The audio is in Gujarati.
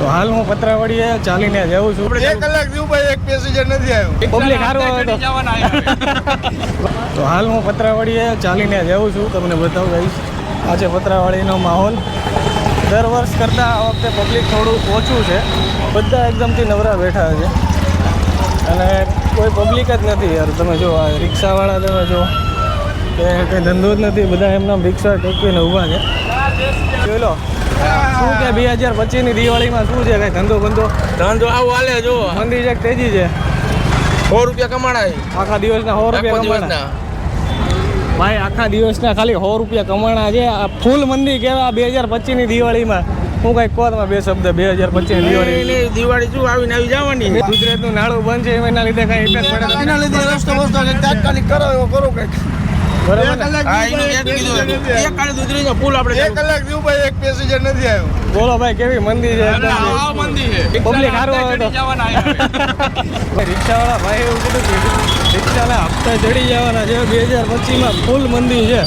તો હાલ હું પતરાવાડીએ ચાલીને જાઉં છું. 1 કલાક થયું ભાઈ, એક પેસેન્જર નથી આવ્યો. પબ્લિક સારું આવે તો હાલ હું પતરાવાડીએ ચાલીને જાઉં છું. તમને બતાવું ગાઈસ, આ છે પતરાવાડીનો માહોલ. દર વર્ષ કરતાં આ વખતે પબ્લિક થોડું ઓછું છે. બધા એકદમથી નવરા બેઠા છે અને કોઈ પબ્લિક જ નથી યાર. તમે જો આ રિક્ષાવાળા તમે જો કે કંઈ ધંધો જ નથી, બધા એમના રિક્ષા ટેકવીને ઊભા છે. જોઈ લો શું કે 2025ની દિવાળીમાં શું છે, કઈ ધંધો બંધો આવું હાલે જો મંદી છે કે તેજી છે? 100 રૂપિયા કમાણાય આખા દિવસના 100 રૂપિયા કમાણા ભાઈ, આખા દિવસના ખાલી 100 રૂપિયા કમાણા છે. આ ફૂલ મંદી કહેવાય 2025ની દિવાળીમાં. હું કઈક કહો તમે બે શબ્દ 2025ની દિવાળી શું આવીને આવી જવાની. ગુજરાતનું નાળું બંધ છે એના લીધે કઈ ઇફેક્ટ પડે? એના લીધે રસ્તો તાત્કાલિક કરો એવો કરો કઈક. બરાબર ને? 1 કલાક થયું ભાઈ, એક પેસેન્જર નથી આવ્યો. બોલો ભાઈ, કેવી મંદી છે? પબ્લિક સારું આવે તો રિક્ષાવાળા ભાઈ એવું કીધું કે રિક્ષાના હપ્તા ચડી જવાના છે 2025માં. ફૂલ મંદી છે.